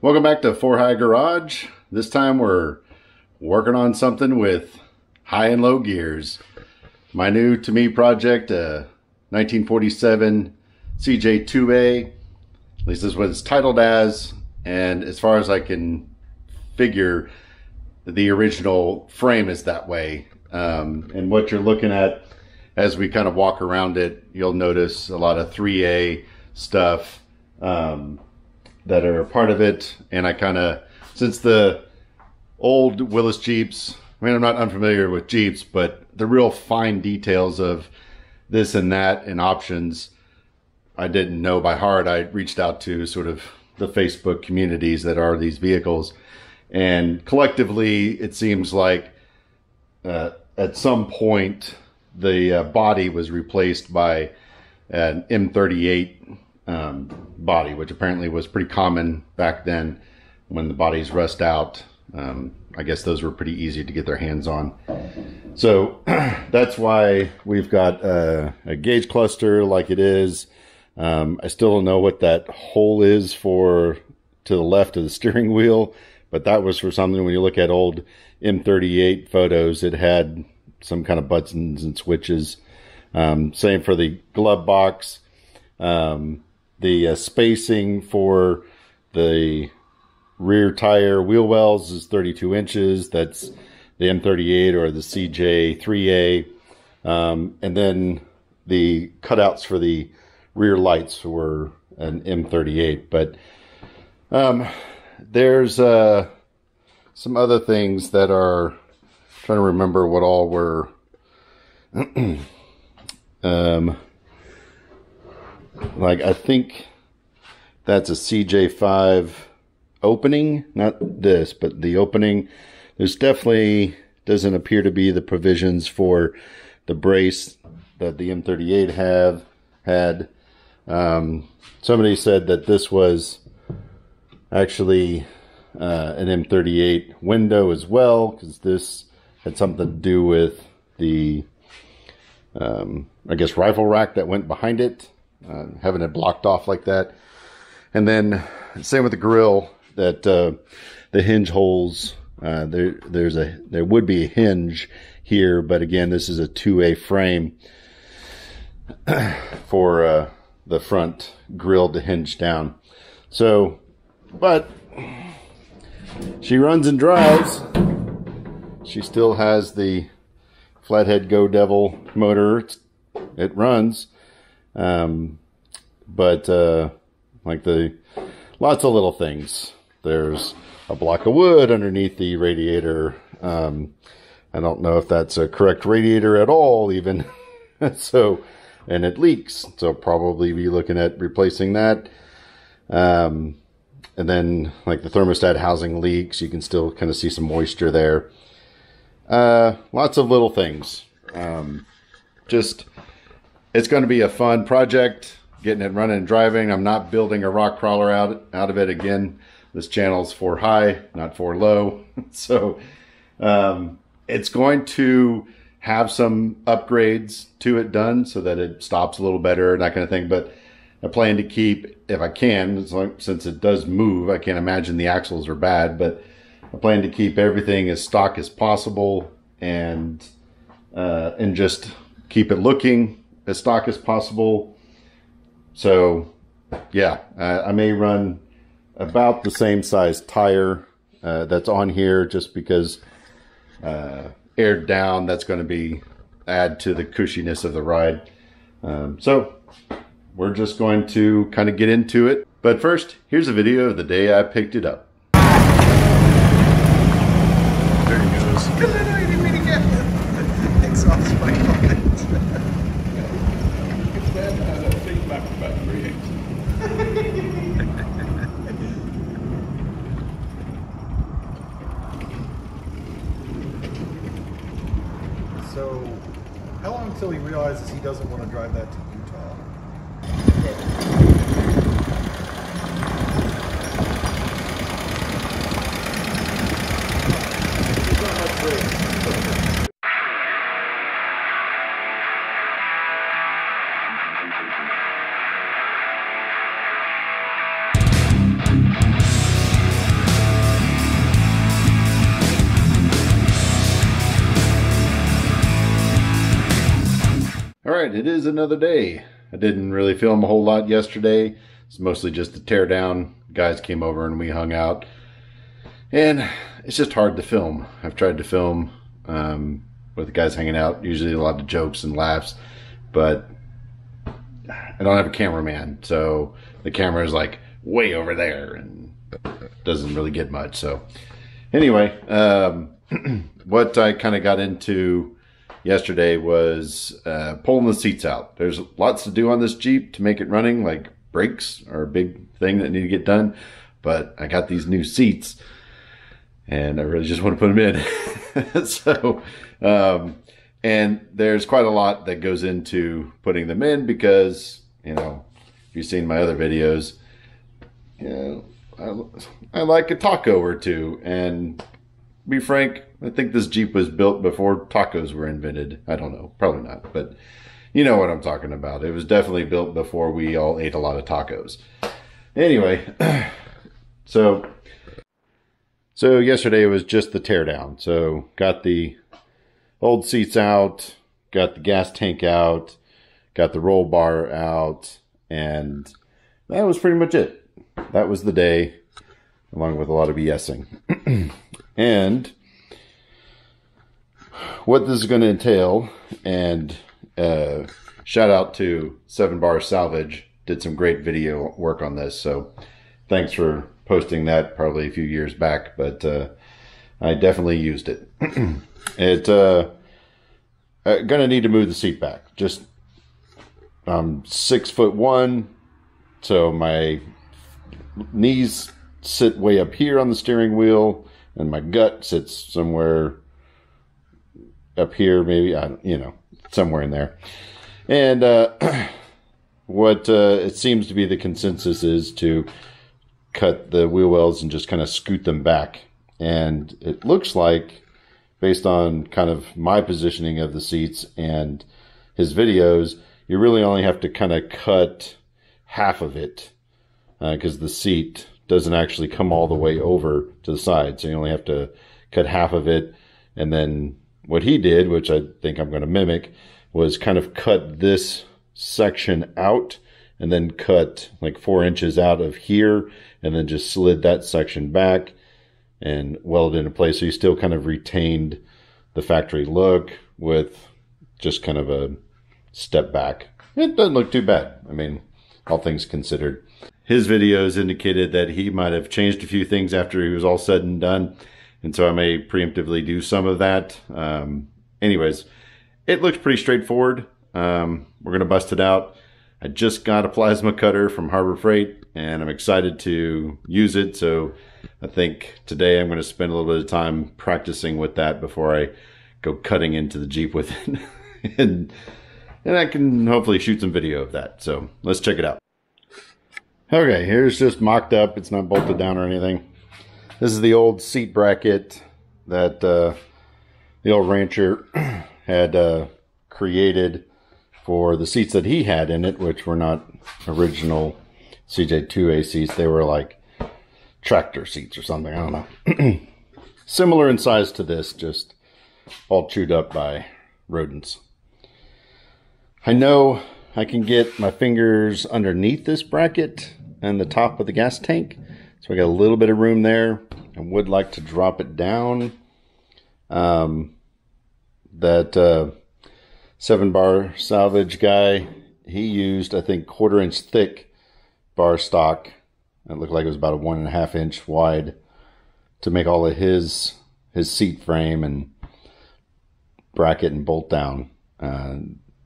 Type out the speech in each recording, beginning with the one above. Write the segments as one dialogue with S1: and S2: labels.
S1: Welcome back to 4 High Garage. This time we're working on something with high and low gears. My new to me project, 1947 CJ2A. At least this is what it's titled as. And as far as I can figure, the original frame is that way. And what you're looking at as we kind of walk around it, you'll notice a lot of 3A stuff that are a part of it. And I kind of, since the old Willis Jeeps, I mean, I'm not unfamiliar with Jeeps, but the real fine details of this and that and options, I didn't know by heart. I reached out to sort of the Facebook communities that are these vehicles. And collectively, it seems like at some point, the body was replaced by an M38 body, which apparently was pretty common back then when the bodies rust out. I guess those were pretty easy to get their hands on. So that's why we've got a gauge cluster like it is. I still don't know what that hole is for to the left of the steering wheel, but that was for something. When you look at old M38 photos, it had some kind of buttons and switches. Same for the glove box. The spacing for the rear tire wheel wells is 32 inches. That's the M38 or the CJ2A. And then the cutouts for the rear lights were an M38. But there's some other things that are, trying to remember what all were like, I think that's a CJ5 opening, not this, but the opening. There's definitely doesn't appear to be the provisions for the brace that the M38 had. Somebody said that this was actually an M38 window as well, because this had something to do with the I guess rifle rack that went behind it, having it blocked off like that. And then same with the grill, that the hinge holes, there would be a hinge here, but again, this is a 2A frame for the front grill to hinge down. So, but she runs and drives. She still has the flathead Go Devil motor. It runs. But like lots of little things. There's a block of wood underneath the radiator. I don't know if that's a correct radiator at all even. So, and it leaks. So probably be looking at replacing that. And then like the thermostat housing leaks. You can still kind of see some moisture there. Lots of little things. Just, it's going to be a fun project, getting it running and driving. I'm not building a rock crawler out of it again. This channel's 4 high, not 4 low. So it's going to have some upgrades to it done so that it stops a little better and that kind of thing. But I plan to keep, if I can, since it does move, I can't imagine the axles are bad, but I plan to keep everything as stock as possible and just keep it looking as stock as possible. So yeah, I may run about the same size tire that's on here, just because aired down, that's going to add to the cushiness of the ride. So we're just going to kind of get into it. But first, here's a video of the day I picked it up. There he goes.
S2: I didn't mean to get exhaust pipe on it. It's bad to have that feedback about 3/8. So, how long until he realizes he doesn't want to drive that to Utah?
S1: Alright, it is another day. I didn't really film a whole lot yesterday. It's mostly just the tear down. Guys came over and we hung out. And it's just hard to film. I've tried to film with the guys hanging out. Usually a lot of jokes and laughs. But I don't have a cameraman. So the camera is like way over there and doesn't really get much. So anyway, what I kind of got into yesterday was pulling the seats out. There's lots to do on this Jeep to make it running, like brakes are a big thing that need to get done. But I got these new seats and I really just want to put them in. So, and there's quite a lot that goes into putting them in because, you know, if you've seen my other videos, you know, I like a taco or two. And to be frank, I think this Jeep was built before tacos were invented. I don't know, probably not, but you know what I'm talking about. It was definitely built before we all ate a lot of tacos. Anyway, so yesterday was just the teardown. So got the old seats out, got the gas tank out, got the roll bar out, and that was pretty much it. That was the day, along with a lot of BSing. And what this is going to entail, and shout out to 7 Bar Salvage, did some great video work on this, so thanks for posting that probably a few years back, but I definitely used it. Gonna need to move the seat back. Just I'm 6'1", so my knees sit way up here on the steering wheel, and my gut sits somewhere up here, maybe, you know, somewhere in there. And what it seems to be the consensus is to cut the wheel wells and just kind of scoot them back. And it looks like, based on kind of my positioning of the seats and his videos, you really only have to kind of cut half of it because the seat doesn't actually come all the way over to the side. So you only have to cut half of it. And then what he did, which I think I'm going to mimic, was kind of cut this section out and then cut like 4 inches out of here and then just slid that section back and welded into place. So you still kind of retained the factory look with just kind of a step back. It doesn't look too bad. I mean, all things considered. His videos indicated that he might have changed a few things after he was all said and done. And so I may preemptively do some of that. Anyways, it looks pretty straightforward. We're going to bust it out. I just got a plasma cutter from Harbor Freight, and I'm excited to use it. So I think today I'm going to spend a little bit of time practicing with that before I go cutting into the Jeep with it. and I can hopefully shoot some video of that. So let's check it out. Okay, here's just mocked up. It's not bolted down or anything. This is the old seat bracket that the old rancher had created for the seats that he had in it, which were not original CJ2A seats. They were like tractor seats or something. I don't know. Similar in size to this, just all chewed up by rodents. I know I can get my fingers underneath this bracket and the top of the gas tank. So I got a little bit of room there. I would like to drop it down. That 7 Bar Salvage guy, he used, I think, 1/4 inch thick bar stock. It looked like it was about a 1.5 inch wide to make all of his seat frame and bracket and bolt down.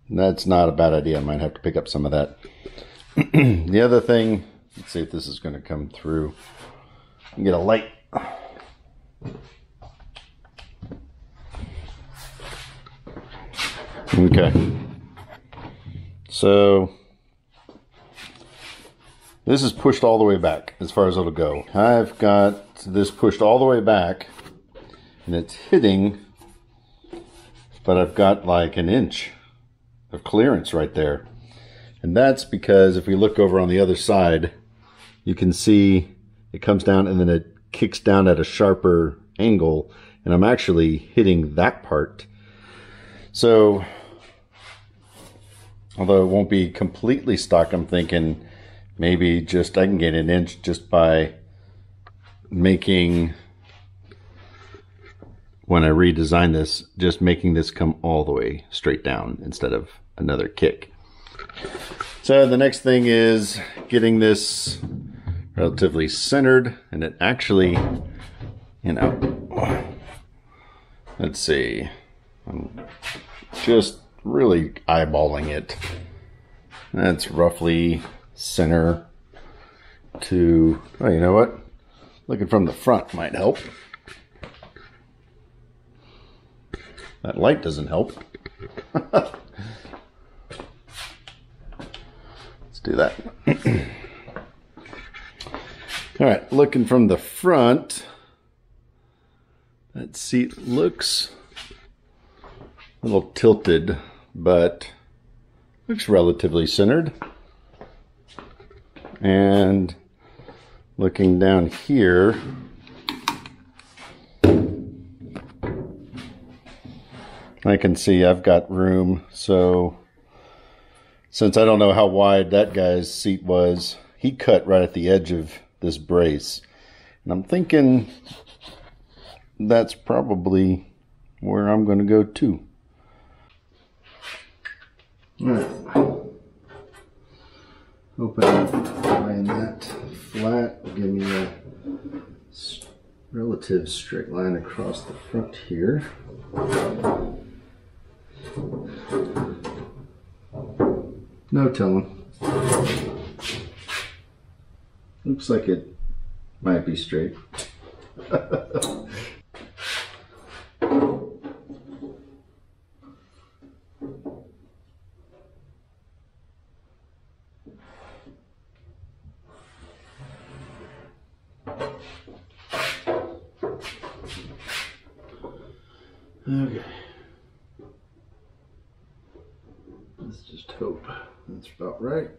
S1: That's not a bad idea. I might have to pick up some of that. The other thing, let's see if this is going to come through. Get a light. Okay. So this is pushed all the way back as far as it'll go. I've got this pushed all the way back and it's hitting, but I've got like 1 inch of clearance right there. And that's because if we look over on the other side, you can see it comes down and then it kicks down at a sharper angle, and I'm actually hitting that part. So Although it won't be completely stock, I'm thinking maybe just I can get an inch just by making, when I redesign this, just making this come all the way straight down instead of another kick. So the next thing is getting this relatively centered, and it actually, you know, let's see, I'm just really eyeballing it. That's roughly center to, oh, you know what? Looking from the front might help. That light doesn't help. Let's do that. All right, looking from the front, that seat looks a little tilted, but looks relatively centered. And looking down here, I can see I've got room. So since I don't know how wide that guy's seat was, he cut right at the edge of this brace. And I'm thinking that's probably where I'm going to go too. All right. Open up, laying that flat, give me a relative straight line across the front here. No telling. Looks like it might be straight. Okay. Let's just hope that's about right.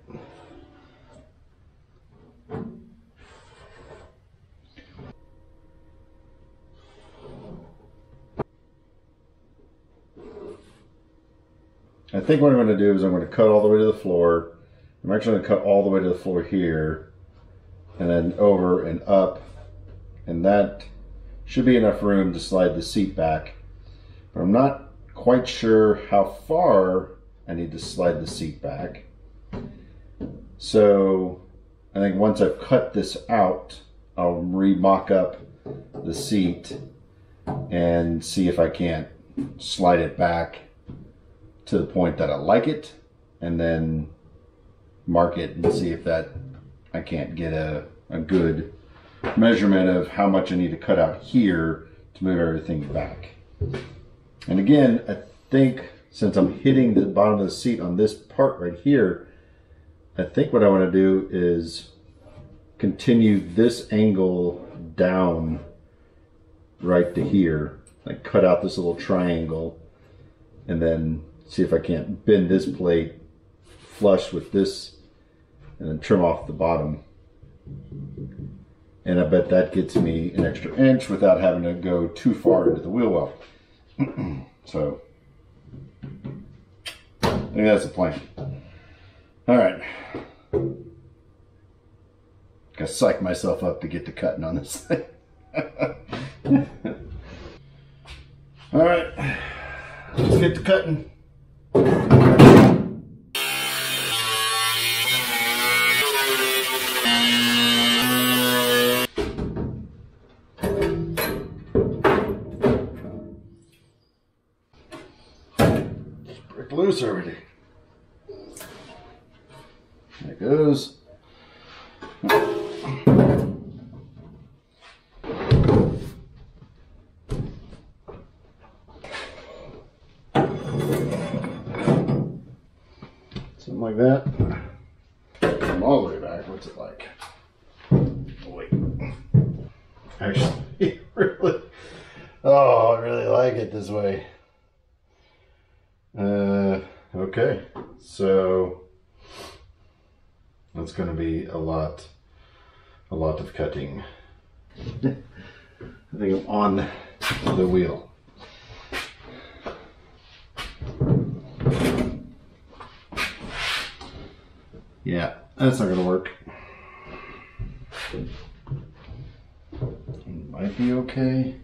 S1: I think what I'm going to do is I'm going to cut all the way to the floor. I'm actually going to cut all the way to the floor here, and then over and up, and that should be enough room to slide the seat back. But I'm not quite sure how far I need to slide the seat back. So I think once I've cut this out, I'll re-mock up the seat and see if I can't slide it back to the point that I like it, and then mark it and see if that I can't get a good measurement of how much I need to cut out here to move everything back. And again, I think since I'm hitting the bottom of the seat on this part right here, I think what I want to do is continue this angle down right to here, like cut out this little triangle, and then see if I can't bend this plate flush with this and then trim off the bottom. And I bet that gets me an extra inch without having to go too far into the wheel well. So I think that's the plan. All right. Gotta psych myself up to get to cutting on this thing. All right, let's get to cutting. Break loose already. There it goes. Something like that. Come all the way back. What's it like? Oh, wait. Actually, really. Oh, I really like it this way. Okay. So that's going to be a lot of cutting. I think I'm on the wheel. Yeah, that's not gonna work. Might be okay.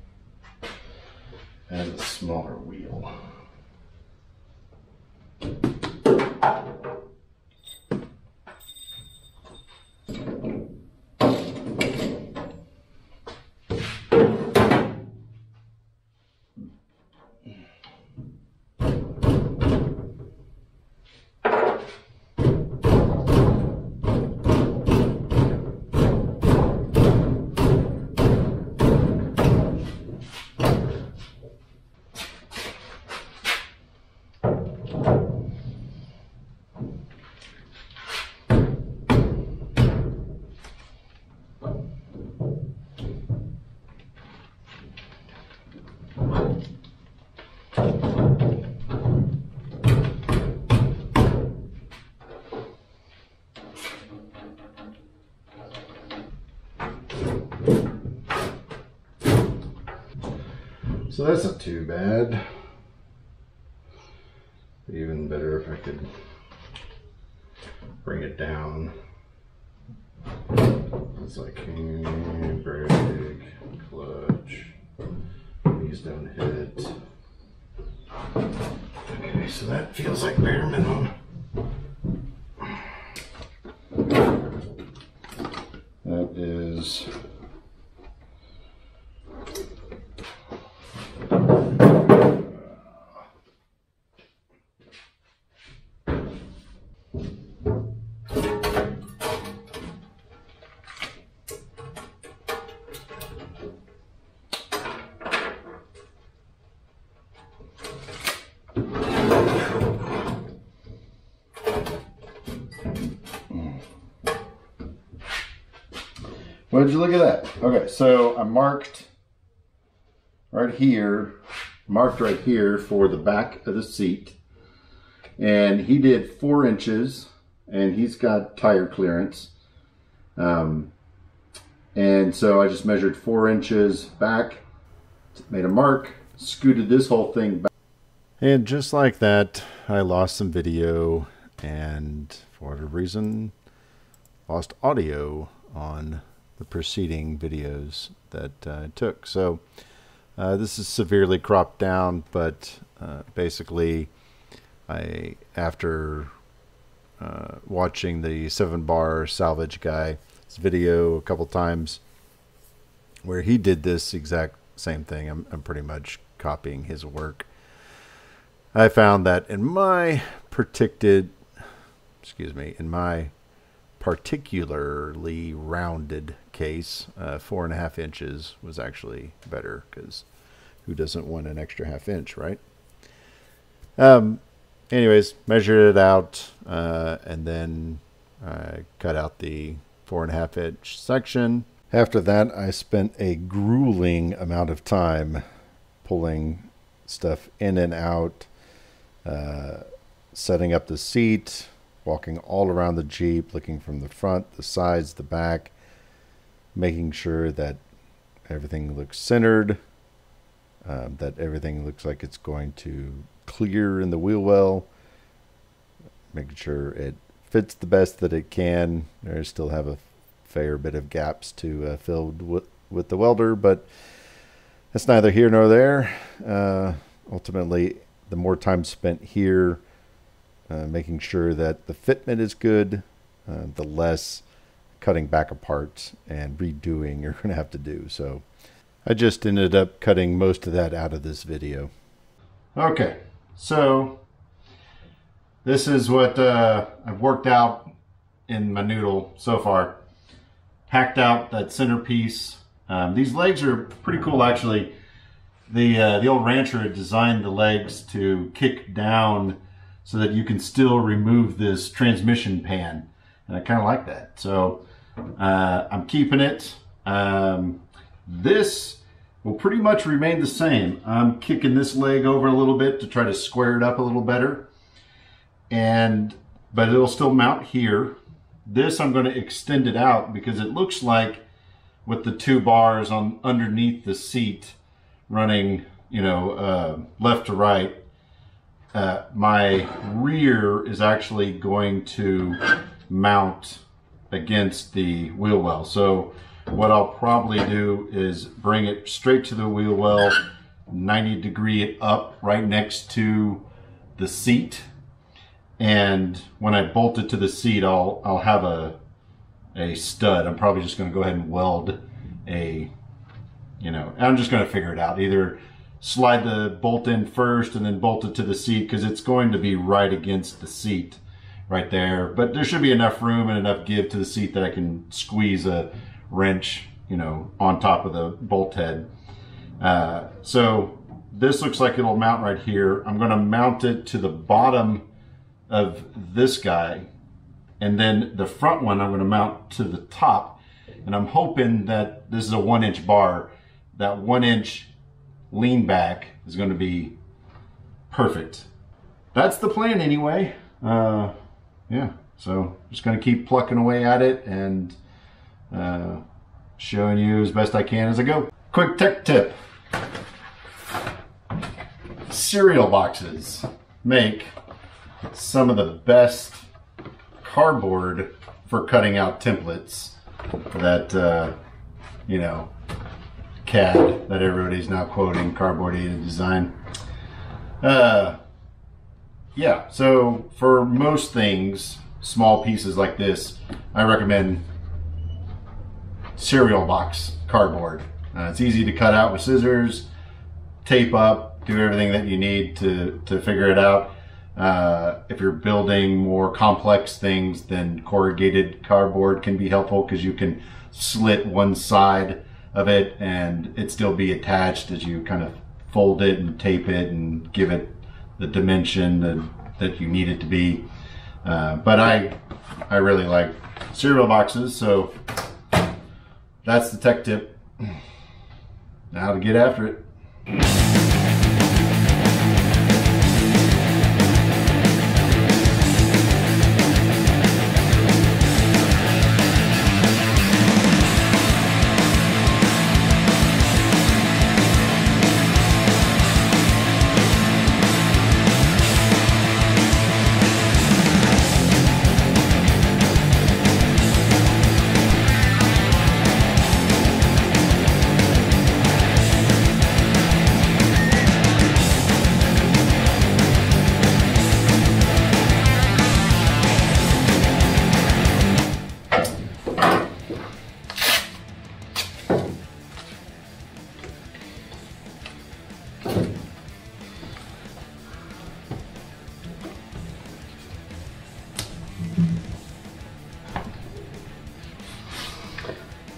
S1: Add a smaller wheel. So that's not too bad. Even better if I could bring it down. It's like brake, clutch. These don't hit. Okay, so that feels like bare minimum. That is what did you look at that? Okay, so I marked right here for the back of the seat. And he did 4 inches, and he's got tire clearance. And so I just measured 4 inches back, made a mark, scooted this whole thing back. And just like that, I lost some video and for whatever reason, lost audio on the preceding videos that I took. So this is severely cropped down, but basically after watching the 7-bar salvage guy's video a couple times where he did this exact same thing, I'm pretty much copying his work. I found that in my particularly rounded case, 4.5 inches was actually better, because who doesn't want an extra ½ inch, right? Anyways, measured it out, and then I cut out the 4.5 inch section. After that, I spent a grueling amount of time pulling stuff in and out, setting up the seat, walking all around the Jeep, looking from the front, the sides, the back, making sure that everything looks centered, that everything looks like it's going to clear in the wheel well, making sure it fits the best that it can. I still have a fair bit of gaps to fill with the welder, but that's neither here nor there. Ultimately, the more time spent here making sure that the fitment is good, the less cutting back apart and redoing you're going to have to do. So I just ended up cutting most of that out of this video. Okay, so this is what I've worked out in my noodle so far. Hacked out that centerpiece. These legs are pretty cool, actually. The old rancher had designed the legs to kick down so that you can still remove this transmission pan, and I kind of like that. So I'm keeping it. This will pretty much remain the same. I'm kicking this leg over a little bit to try to square it up a little better, but it'll still mount here. This I'm going to extend it out because it looks like with the 2 bars on underneath the seat running, left to right, my rear is actually going to mount against the wheel well. So what I'll probably do is bring it straight to the wheel well, 90-degree it up right next to the seat. And when I bolt it to the seat, I'll have a stud. I'm probably just going to go ahead and weld I'm just going to figure it out. Either slide the bolt in first and then bolt it to the seat, because it's going to be right against the seat right there. But there should be enough room and enough give to the seat that I can squeeze a wrench, on top of the bolt head. So this looks like it'll mount right here. I'm going to mount it to the bottom of this guy, and then the front one I'm going to mount to the top. And I'm hoping that this is a 1-inch bar. That 1-inch lean back is going to be perfect. That's the plan anyway. Yeah, so just going to keep plucking away at it and showing you as best I can as I go. Quick tech tip. Cereal boxes make some of the best cardboard for cutting out templates that, CAD that everybody's now quoting, cardboard aided design. Yeah, so for most things, small pieces like this, I recommend cereal box cardboard. It's easy to cut out with scissors, tape up, do everything that you need to figure it out. If you're building more complex things, then corrugated cardboard can be helpful, because you can slit one side of it and it still be attached as you kind of fold it and tape it and give it the dimension that you need it to be. But I really like cereal boxes, so that's the tech tip. Now to get after it.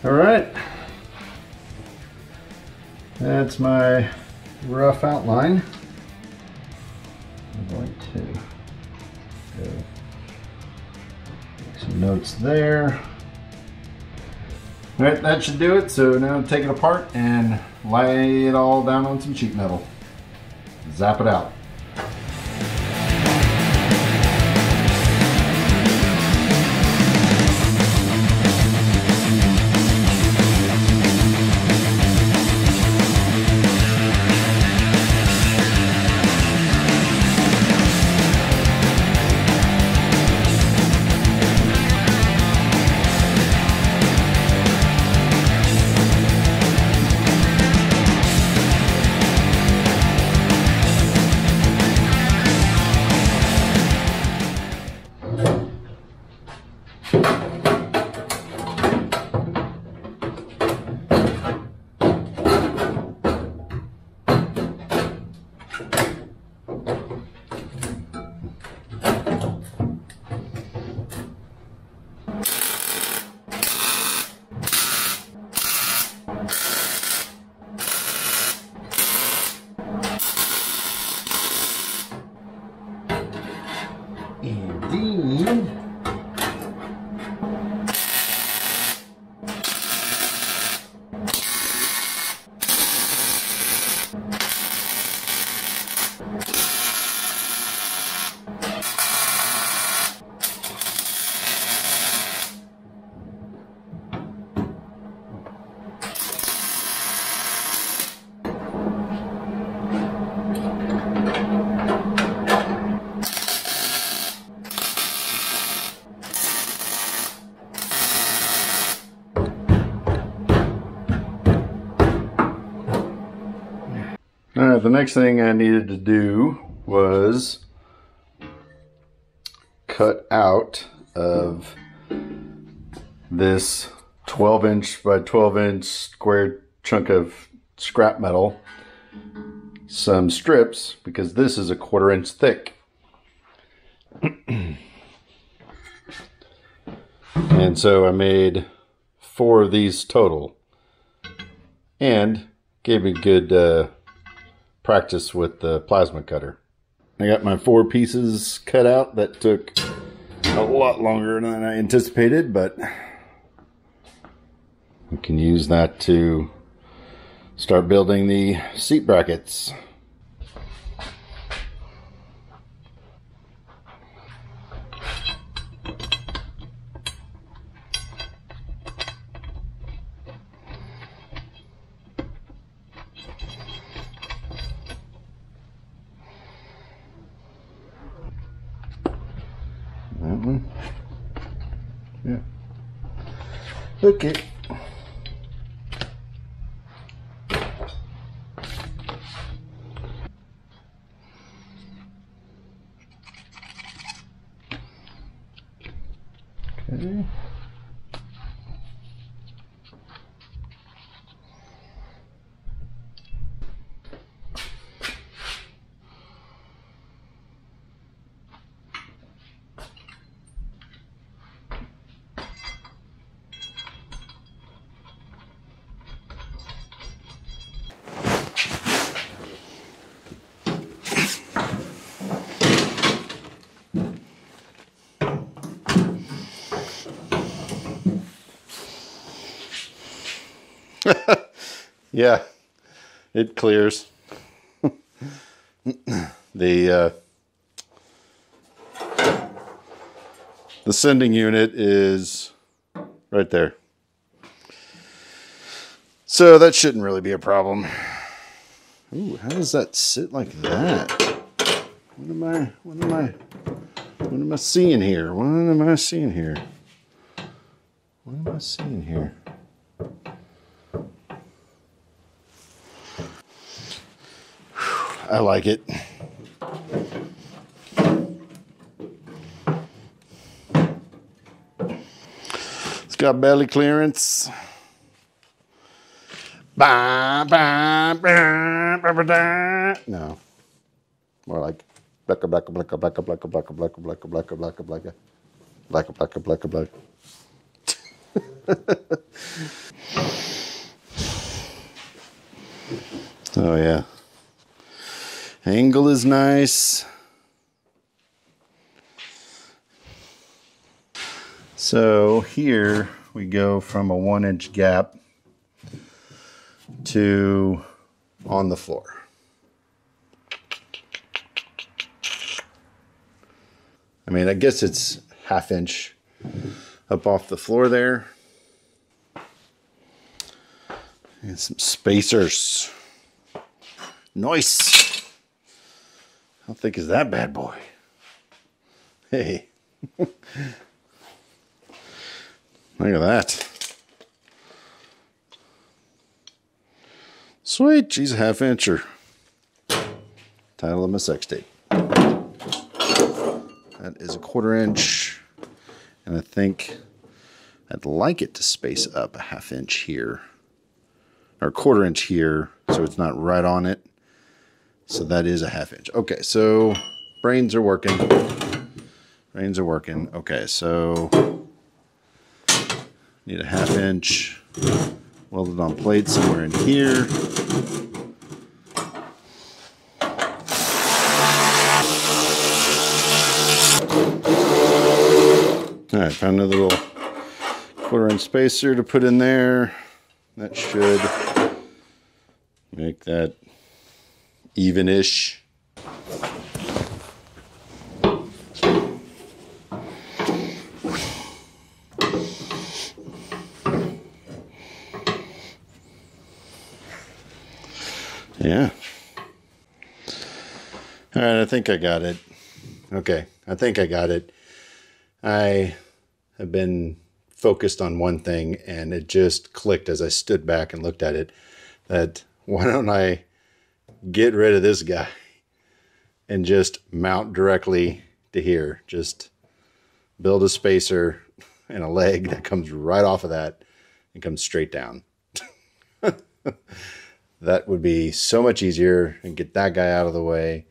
S1: All right, that's my rough outline. I'm going to go make some notes there. All right, that should do it. So now take it apart and lay it all down on some sheet metal. Zap it out. All right, the next thing I needed to do was cut out of this 12-inch by 12-inch square chunk of scrap metal some strips, because this is a 1/4 inch thick. And so I made 4 of these total, and gave me good practice with the plasma cutter. I got my 4 pieces cut out. That took a lot longer than I anticipated, but we can use that to start building the seat brackets. That one? Yeah. Okay. Okay. Yeah, it clears. The sending unit is right there. So that shouldn't really be a problem. Ooh, how does that sit like that? What am I seeing here? What am I seeing here? What am I seeing here? I like it. It's got belly clearance. No. More like blacka blacka blacka blacka blacka blacka blacka blacka blacka blacka blacka blacka blacka blacka blacka. Oh yeah. Angle is nice. So here we go from a 1-inch gap to on the floor. I mean, I guess it's 1/2 inch up off the floor there. And some spacers. Nice. How thick is that bad boy? Hey. Look at that. Sweet. She's a 1/2 incher. Title of my sex tape. That is a 1/4 inch. And I think I'd like it to space up a 1/2 inch here. Or 1/4 inch here. So it's not right on it. So that is a 1/2 inch. Okay, so brains are working. Brains are working. Okay, so need a 1/2 inch welded on plate somewhere in here. All right, found another little 1/4 inch spacer to put in there. That should make that even-ish. Yeah. All right, I think I got it. Okay, I think I got it. I have been focused on one thing, and it just clicked as I stood back and looked at it, that why don't I get rid of this guy and just mount directly to here. Just build a spacer and a leg that comes right off of that and comes straight down. That would be so much easier and get that guy out of the way.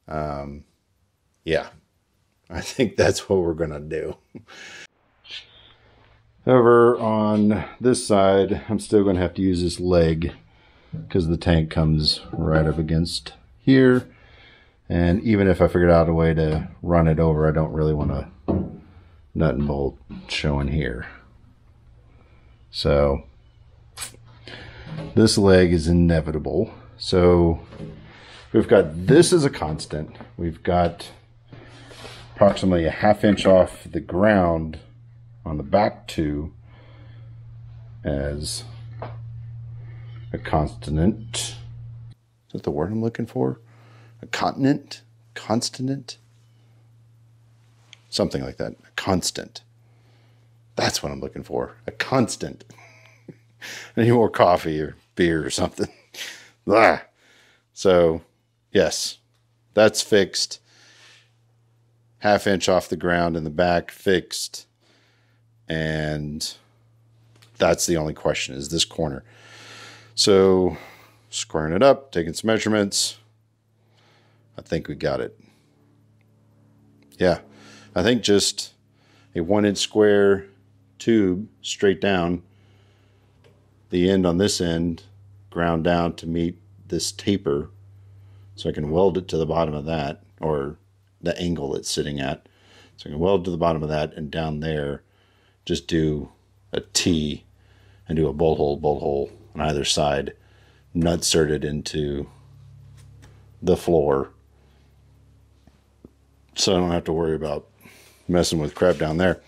S1: Yeah, I think that's what we're gonna do. However, on this side, I'm still gonna have to use this leg because the tank comes right up against here. And even if I figured out a way to run it over, I don't really want a nut and bolt showing here. So this leg is inevitable. So we've got this as a constant. We've got approximately a 1/2 inch off the ground on the back two as a constant. Is that the word I'm looking for? A continent? Consonant? Something like that. A constant. That's what I'm looking for. A constant. I need more coffee or beer or something. Blah. So, yes, that's fixed. 1/2 inch off the ground in the back, fixed. And that's the only question, is this corner. So, squaring it up, taking some measurements. I think we got it. Yeah, I think just a 1-inch square tube straight down, the end on this end ground down to meet this taper, so I can weld it to the bottom of that, or the angle it's sitting at. So I can weld to the bottom of that, and down there just do a T and do a bolt hole on either side, nutsert it into the floor, so I don't have to worry about messing with crap down there.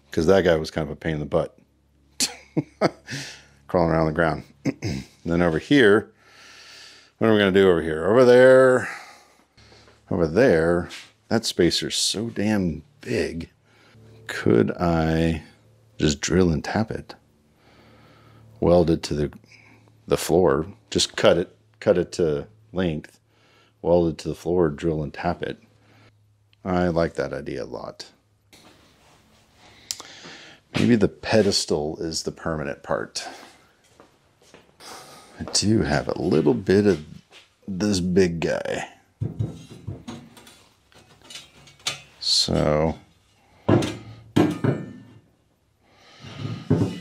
S1: Because that guy was kind of a pain in the butt. Crawling around the ground. And then over here, what are we going to do over here? Over there, that spacer's so damn big. Could I just drill and tap it? Weld it to the floor. Just cut it to length. Weld it to the floor, drill and tap it. I like that idea a lot. Maybe the pedestal is the permanent part. I do have a little bit of this big guy. So,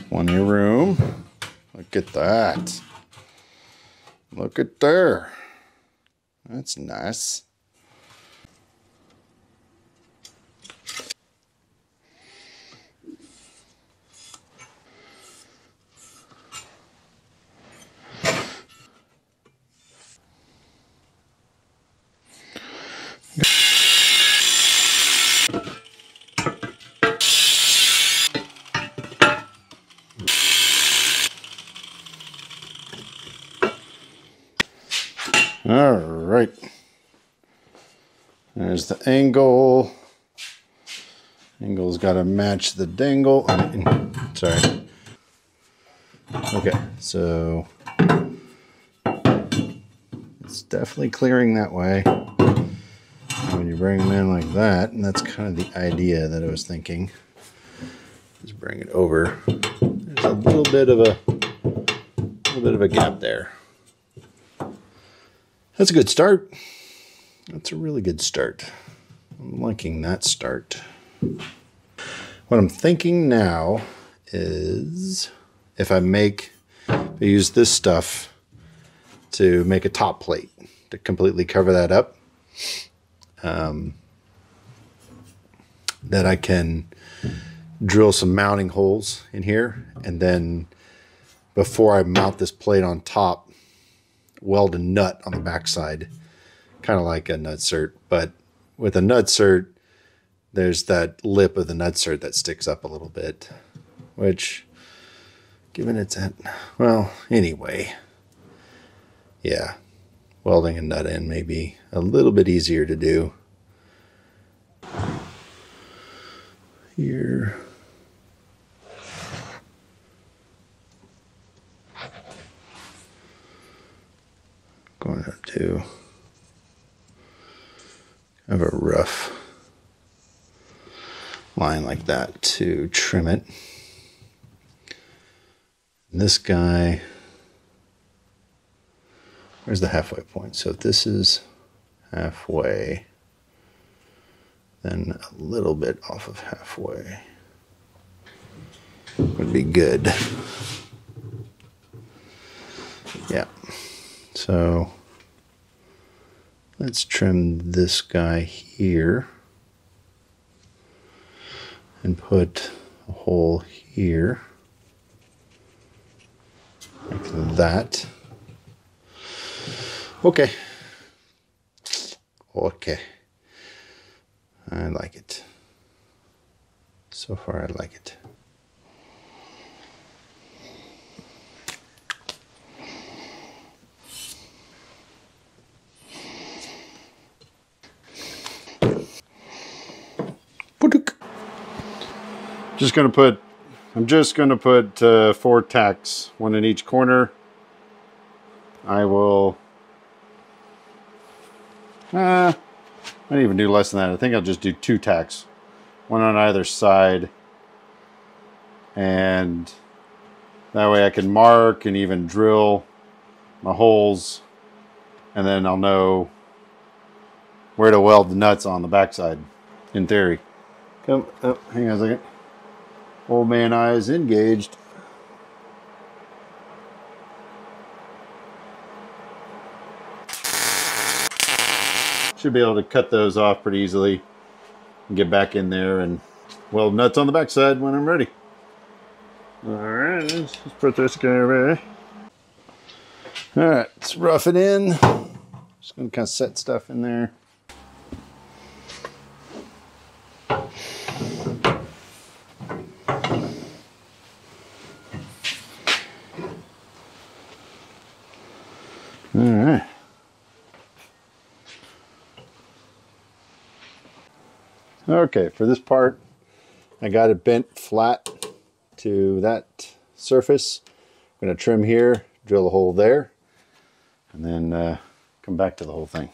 S1: plenty of room. Look at that. Look at there. That's nice. All right. There's the angle. Angle's got to match the dangle. Sorry. Okay, so it's definitely clearing that way. When you bring them in like that, and that's kind of the idea that I was thinking. Just bring it over. There's a little bit of a gap there. That's a good start. That's a really good start. I'm liking that start. What I'm thinking now is if I use this stuff to make a top plate to completely cover that up, that I can drill some mounting holes in here, and then before I mount this plate on top, weld a nut on the backside, kind of like a nutsert, but with a nutsert, there's that lip of the nutsert that sticks up a little bit, which, given it's at, well, anyway, yeah, welding a nut in may be a little bit easier to do. Here. to have a rough line like that to trim it. And this guy, where's the halfway point? So if this is halfway, then a little bit off of halfway would be good. Yeah. So let's trim this guy here and put a hole here like that. Okay. Okay. I like it. So far I like it. I'm just gonna put 4 tacks, 1 in each corner. I will I might even do less than that. I think I'll just do 2 tacks, 1 on either side, and that way I can mark and even drill my holes, and then I'll know where to weld the nuts on the backside, in theory. Come, oh, hang on a second. Old man eyes engaged. Should be able to cut those off pretty easily and get back in there and weld nuts on the backside when I'm ready. Alright, let's put this guy away. Alright, let's rough it in. Just gonna kind of set stuff in there. Alright. Okay, for this part, I got it bent flat to that surface. I'm going to trim here, drill a hole there, and then come back to the whole thing.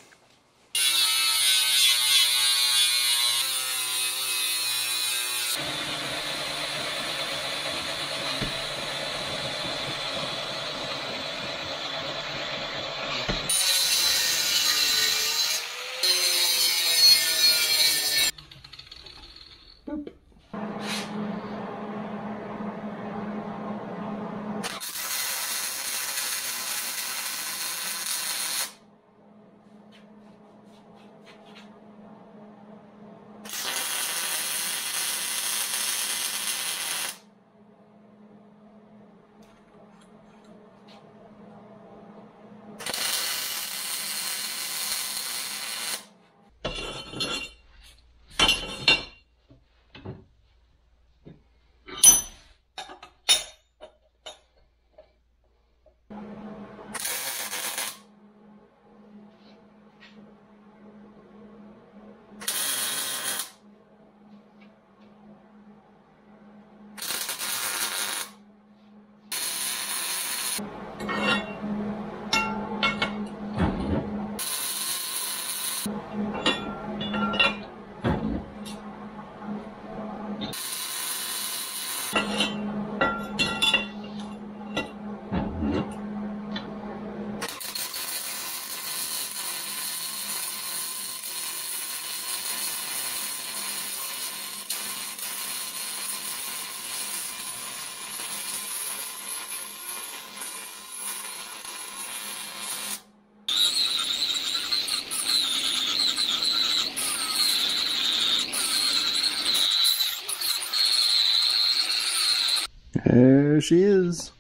S1: There she is.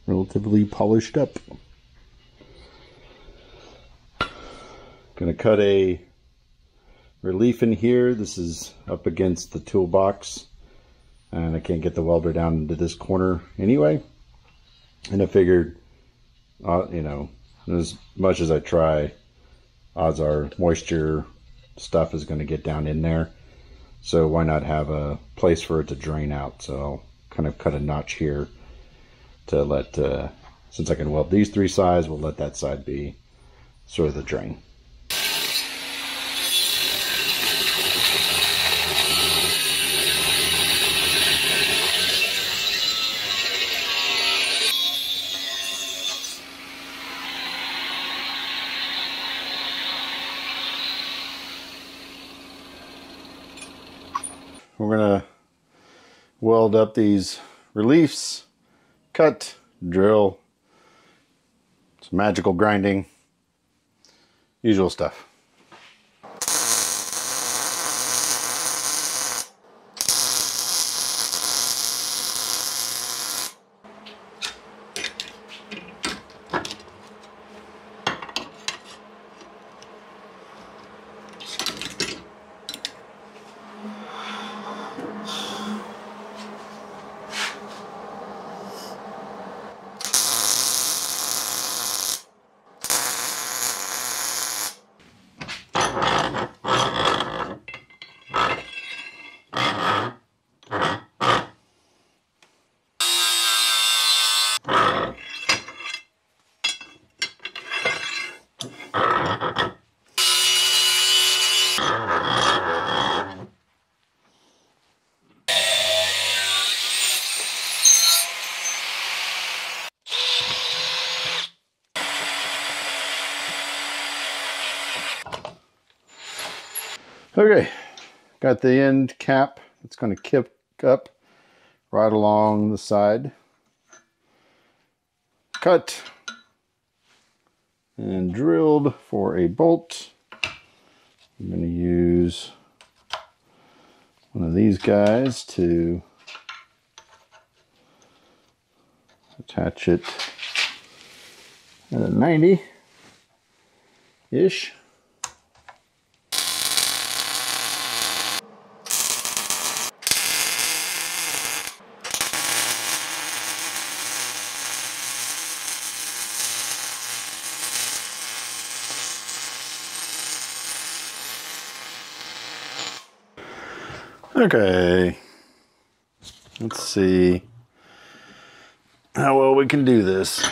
S1: Relatively polished up. Gonna cut a relief in here. This is up against the toolbox, and I can't get the welder down into this corner anyway. And I figured, you know, as much as I try, odds are moisture stuff is going to get down in there. So why not have a place for it to drain out? So I'll kind of cut a notch here to let Since I can weld these 3 sides, we'll let that side be sort of the drain. We're gonna weld up these reliefs, cut, drill, some magical grinding, usual stuff. Okay, got the end cap. It's going to kick up right along the side. Cut and drilled for a bolt. I'm going to use one of these guys to attach it at a 90-ish. Okay, let's see how well we can do this.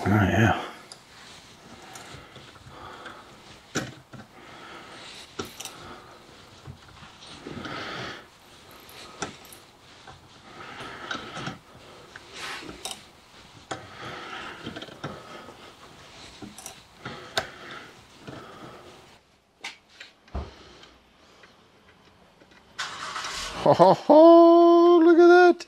S1: Oh yeah. Ho ho ho, look at that.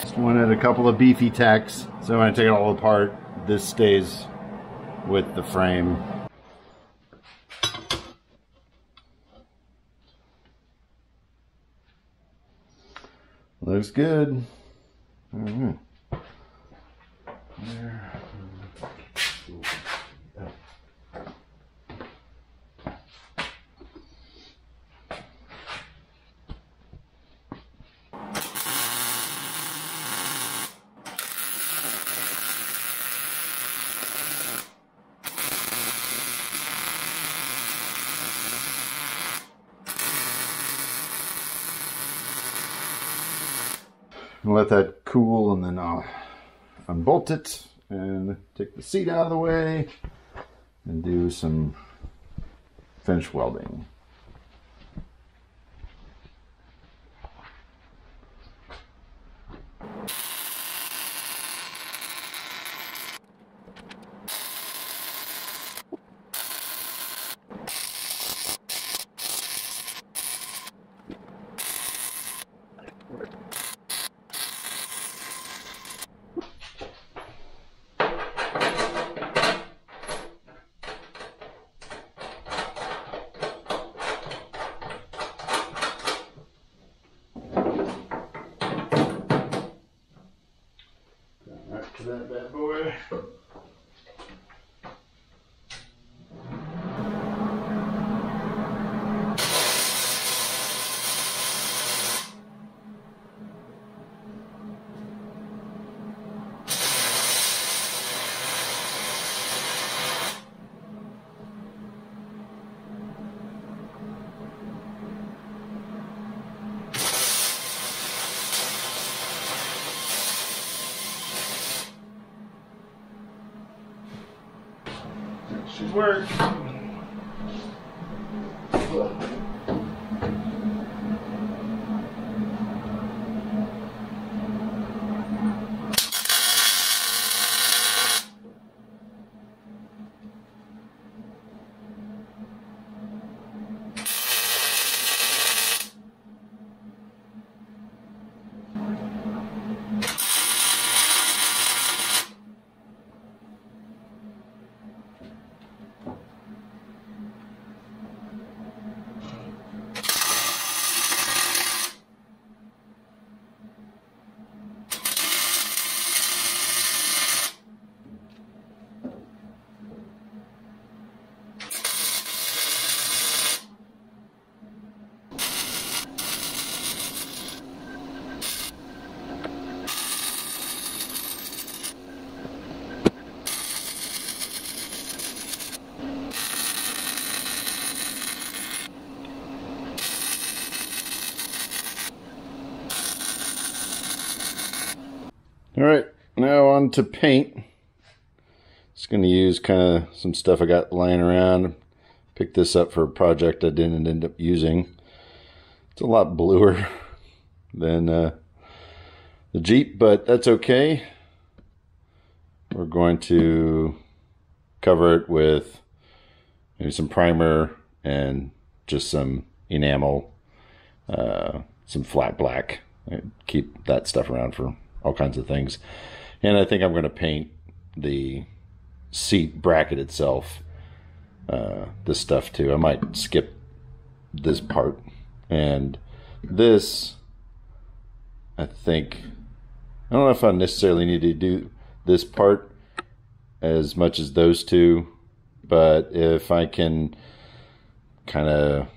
S1: Just wanted a couple of beefy tacks, so when I take it all apart, this stays with the frame. Looks good. There. Let that cool, and then I'll unbolt it and take the seat out of the way and do some finish welding. that bad boy. Should work. All right, now on to paint. Just going to use kind of some stuff I got lying around. Picked this up for a project I didn't end up using. It's a lot bluer than the Jeep, but that's okay. We're going to cover it with maybe some primer and just some enamel, some flat black. Keep that stuff around for all kinds of things. And I think I'm going to paint the seat bracket itself, this stuff too. I might skip this part. And this, I think, I don't know if I necessarily need to do this part as much as those two, but if I can kind of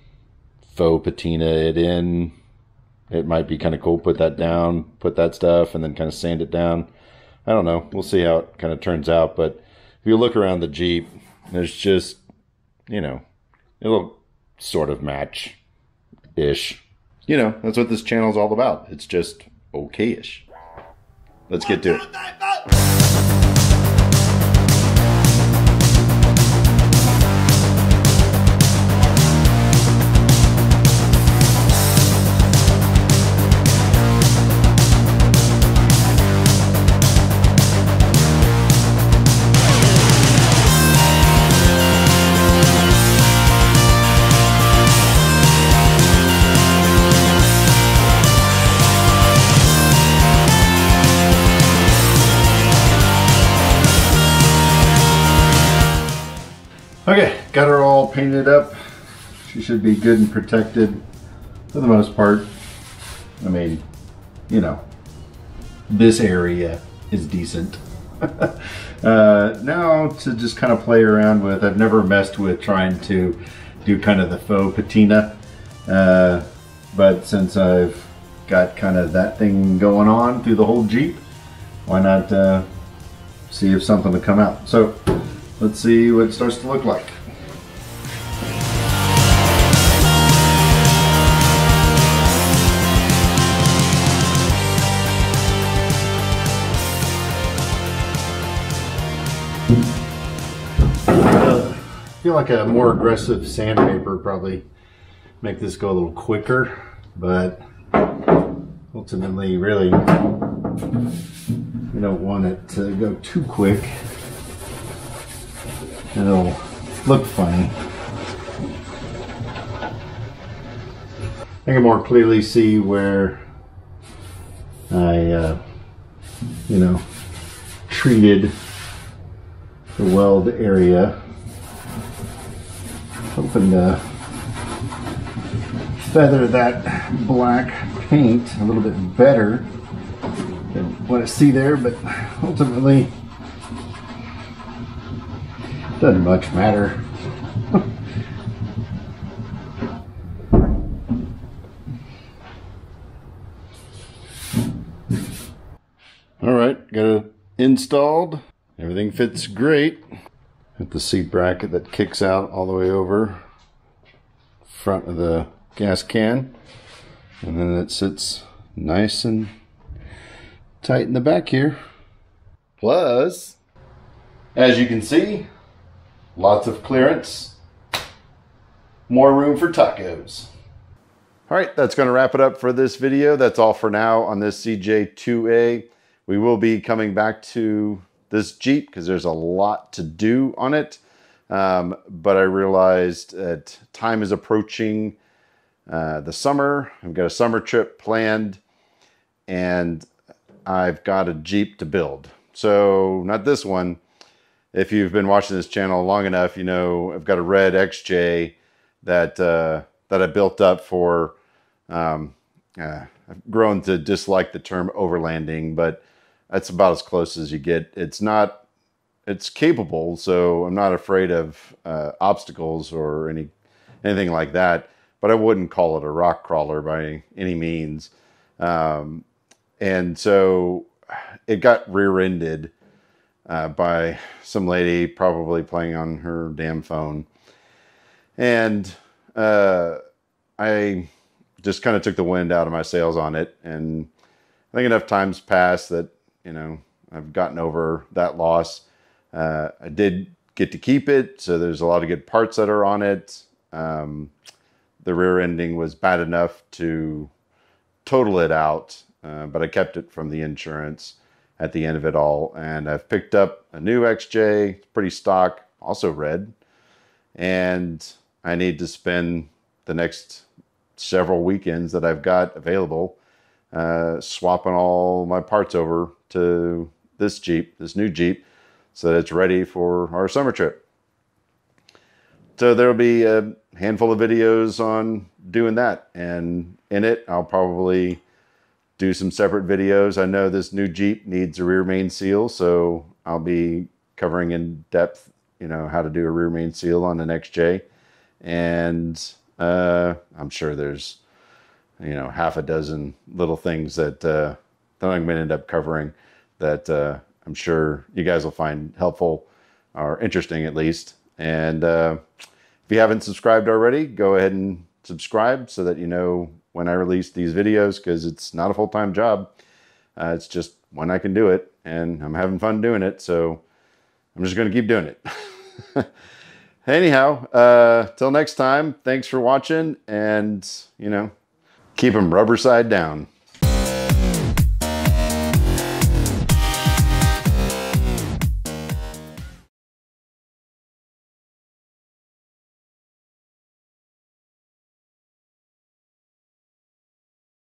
S1: faux patina it in, it might be kind of cool. Put that down, put that stuff, and then kind of sand it down. I don't know. We'll see how it kind of turns out. But if you look around the Jeep, there's just, you know, it'll sort of match-ish. You know, that's what this channel is all about. It's just okay-ish. Let's get to it. Okay, got her all painted up. She should be good and protected for the most part. I mean, you know, this area is decent. Now to just kind of play around with, I've never messed with trying to do kind of the faux patina. But since I've got kind of that thing going on through the whole Jeep, why not see if something will come out. So let's see what it starts to look like. I feel like a more aggressive sandpaper would probably make this go a little quicker, but ultimately really you don't want it to go too quick. It'll look funny. I can more clearly see where I, you know, treated the weld area. Hoping to feather that black paint a little bit better Didn't want to see there, but ultimately doesn't much matter. All right, got it installed. Everything fits great. Got the seat bracket that kicks out all the way over front of the gas can, and then it sits nice and tight in the back here. Plus, as you can see, lots of clearance, more room for tacos. All right, that's going to wrap it up for this video. That's all for now on this CJ2A. We will be coming back to this Jeep because there's a lot to do on it. But I realized that time is approaching the summer. I've got a summer trip planned and I've got a Jeep to build. So not this one. If you've been watching this channel long enough, you know I've got a red XJ that I built up for. I've grown to dislike the term overlanding, but that's about as close as you get. It's capable, so I'm not afraid of obstacles or anything like that. But I wouldn't call it a rock crawler by any means. And so it got rear-ended by some lady probably playing on her damn phone. And I just kind of took the wind out of my sails on it. And I think enough time's passed that, you know, I've gotten over that loss. I did get to keep it, so there's a lot of good parts that are on it. The rear ending was bad enough to total it out, but I kept it from the insurance at the end of it all. And I've picked up a new XJ, pretty stock, also red. And I need to spend the next several weekends that I've got available swapping all my parts over to this Jeep, this new Jeep, so that it's ready for our summer trip. So there'll be a handful of videos on doing that, and in it I'll probably do some separate videos. I know this new Jeep needs a rear main seal, so I'll be covering in depth, you know, how to do a rear main seal on an XJ. And I'm sure there's, you know, half a dozen little things that I'm going to end up covering that I'm sure you guys will find helpful or interesting at least. And if you haven't subscribed already, go ahead and subscribe so that you know when I release these videos, because it's not a full-time job. It's just when I can do it, and I'm having fun doing it, so I'm just going to keep doing it. Anyhow, till next time, thanks for watching, and, you know, keep them rubber side down.